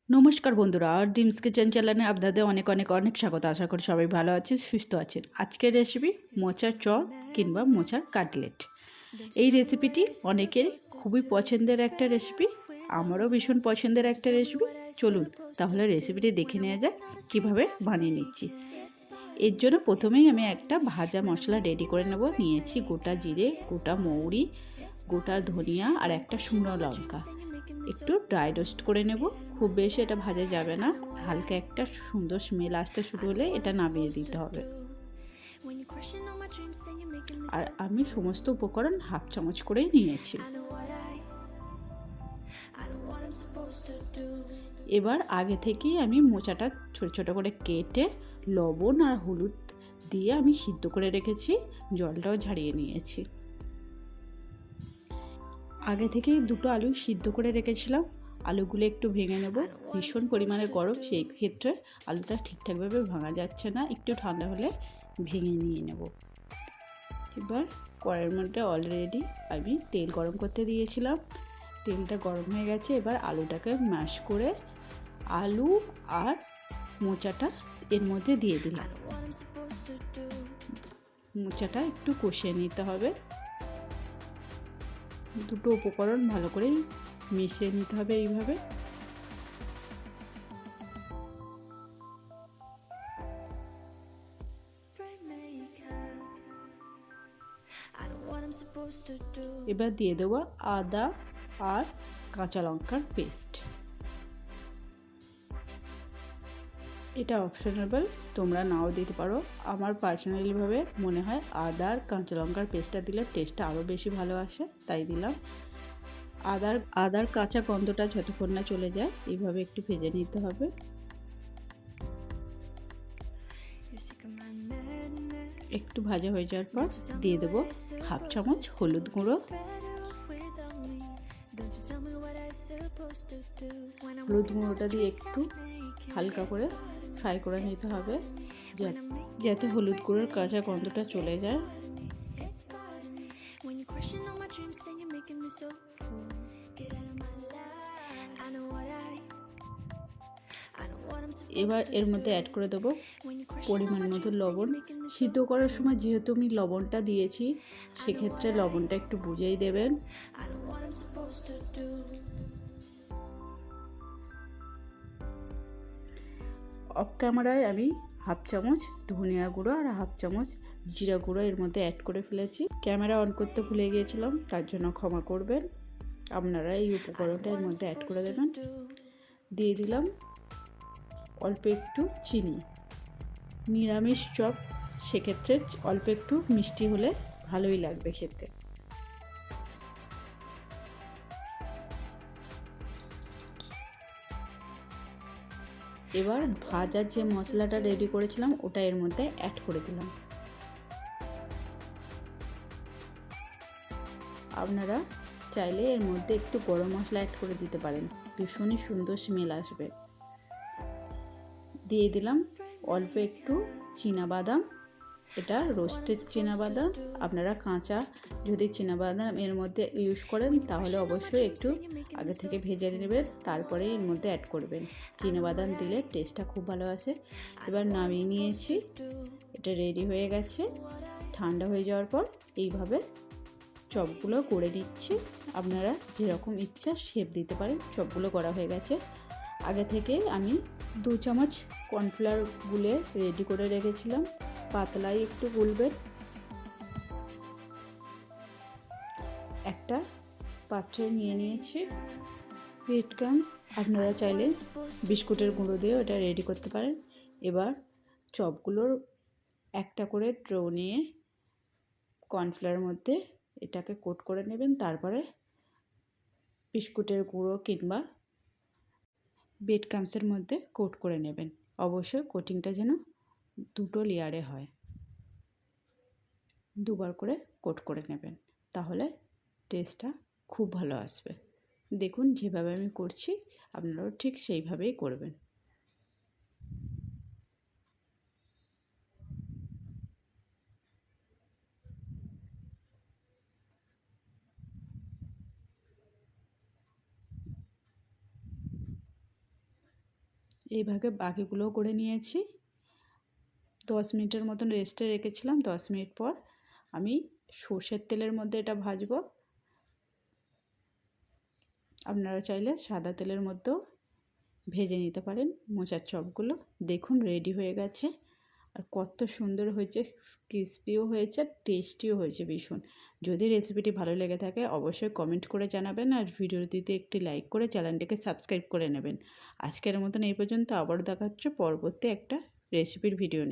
নমস্কার বন্ধুরা, dreams kitchen চ্যানেলে আপনাদের অনেক অনেক অনেক স্বাগত। আশা করি সবাই ভালো আছেন, সুস্থ আছেন। আজকের রেসিপি মোচার চপ কিংবা মোচার কাটলেট। এই রেসিপিটি অনেকেরই খুবই পছন্দের একটা রেসিপি, আমারও ভীষণ পছন্দের একটা রেসিপি। চলুন তাহলে রেসিপিটি দেখে নেওয়া যাক কীভাবে বানিয়ে নিচ্ছি। এর জন্য প্রথমেই আমি একটা ভাজা মশলা রেডি করে নেব। নিয়েছি গোটা জিরে, গোটা মৌরি, গোটা ধনিয়া আর একটা শুকনো লঙ্কা। একটু ড্রাই রোস্ট করে নেব। খুব বেশি এটা ভাজা যাবে না, হালকা একটা সুন্দর স্মেল আসতে শুরু হলে এটা নামিয়ে দিতে হবে। আর আমি সমস্ত উপকরণ হাফ চামচ করেই নিয়েছি। এবার আগে থেকেই আমি মোচাটা ছোট ছোট করে কেটে লবণ আর হলুদ দিয়ে আমি সিদ্ধ করে রেখেছি, জলটাও ঝারিয়ে নিয়েছি। আগে থেকেই দুটো আলু সিদ্ধ করে রেখেছিলাম। আলুগুলো একটু ভেঙে নেব। ভীষণ পরিমাণে গরম, সেই ক্ষেত্রে আলুটা ঠিকঠাকভাবে ভাঙা যাচ্ছে না, একটু ঠান্ডা হলে ভেঙে নিয়ে নেব। এবার কড়াইয়ের মধ্যে অলরেডি আমি তেল গরম করতে দিয়েছিলাম, তেলটা গরম হয়ে গেছে। এবার আলুটাকে ম্যাশ করে আলু আর মোচাটা এর মধ্যে দিয়ে দিলাম। মোচাটা একটু কষিয়ে নিতে হবে। দুটো উপকরণ ভালো করে মিশিয়ে নিতে হবে এইভাবে। এবার দিয়ে দেবো আদা আর কাঁচা লঙ্কার পেস্ট। এটা অপশনাল, তোমরা নাও দিতে পারো। আমার পার্সোনালিভাবে মনে হয় আদা আর কাঁচা লঙ্কার পেস্টটা দিলে টেস্টটা আরও বেশি ভালো আসে, তাই দিলাম। আদার কাঁচা গন্ধটা যতক্ষণ না চলে যায় এইভাবে একটু ভেজে নিতে হবে। একটু ভাজা হয়ে যাওয়ার পর দিয়ে দেবো হাফ চামচ হলুদ গুঁড়ো। হলুদ গুঁড়োটা দিয়ে একটু হালকা করে ফ্রাই করে নিতে হবে, যাতে হলুদ গুঁড়োর কাঁচা গন্ধটা চলে যায়। এবার এর মধ্যে অ্যাড করে দেবো পরিমাণ মতো লবণ। সিদ্ধ করার সময় যেহেতু আমি লবণটা দিয়েছি, সেক্ষেত্রে লবণটা একটু বুঝেই দেবেন। অফ ক্যামেরায় আমি হাফ চামচ ধনিয়া গুঁড়ো আর হাফ চামচ জিরা গুঁড়ো এর মধ্যে অ্যাড করে ফেলেছি। ক্যামেরা অন করতে ভুলে গিয়েছিলাম, তার জন্য ক্ষমা করবেন। আপনারা এই উপকরণটা এর মধ্যে অ্যাড করে দেবেন। দিয়ে দিলাম অল্প একটু চিনি। নিরামিষ চপ, সেক্ষেত্রে অল্প একটু মিষ্টি হলে ভালোই লাগবে খেতে। এবার ভাজার যে মশলাটা রেডি করেছিলাম ওটা এর মধ্যে অ্যাড করে দিলাম। আপনারা চাইলে এর মধ্যে একটু গরম মশলা অ্যাড করে দিতে পারেন, ভীষণই সুন্দর স্মেল আসবে। দিয়ে দিলাম অল্প একটু চীনাবাদাম। এটা রোস্টেড চীনাবাদাম। আপনারা কাঁচা যদি চীনাবাদাম এর মধ্যে ইউজ করেন তাহলে অবশ্যই একটু আগে থেকে ভেজে নেবেন, তারপরে এর মধ্যে অ্যাড করবেন। চীনাবাদাম দিলে টেস্টটা খুব ভালো আসে। এবার নামিয়ে নিয়েছি, এটা রেডি হয়ে গেছে। ঠান্ডা হয়ে যাওয়ার পর এইভাবে চপগুলো করে নিচ্ছি। আপনারা যেরকম ইচ্ছা শেপ দিতে পারেন। চপগুলো করা হয়ে গেছে। আগে থেকে আমি 2 চামচ কর্নফ্লাওয়ার গুলে রেডি করে রেখেছিলাম, পাতলাই একটু গুলবেন। একটা পাত্রে নিয়ে নিয়েছি ব্রেড ক্রাম্বস। আপনারা চাইলে বিস্কুটের গুঁড়ো দিয়েও এটা রেডি করতে পারেন। এবার চপগুলোর একটা করে ড্রো নিয়ে কর্নফ্লাওয়ারের মধ্যে এটাকে কোট করে নেবেন, তারপরে বিস্কুটের গুঁড়ো কিংবা ব্রেড ক্রাম্বসের মধ্যে কোট করে নেবেন। অবশ্যই কোটিংটা যেন দুটো লেয়ারে হয়, দুবার করে কোট করে নেবেন, তাহলে টেস্টটা খুব ভালো আসবে। দেখুন যেভাবে আমি করছি আপনারাও ঠিক সেইভাবেই করবেন। এইভাবে বাকিগুলোও করে নিয়েছি। 10 মিনিটের মতন রেস্টে রেখেছিলাম। 10 মিনিট পর আমি সর্ষের তেলের মধ্যে এটা ভাজবো। আপনারা চাইলে সাদা তেলের মধ্যেও ভেজে নিতে পারেন মোচার চপগুলো। দেখুন রেডি হয়ে গেছে, আর কত সুন্দর হয়েছে, ক্রিস্পিও হয়েছে আর টেস্টিও হয়েছে ভীষণ। যদি রেসিপিটি ভালো লেগে থাকে অবশ্যই কমেন্ট করে জানাবেন, আর ভিডিওটিতে একটি লাইক করে চ্যানেলটিকে সাবস্ক্রাইব করে নেবেন। আজকের মতন এই পর্যন্ত, আবারও দেখা হচ্ছে পরবর্তী একটা রেসিপির ভিডিও নিয়ে।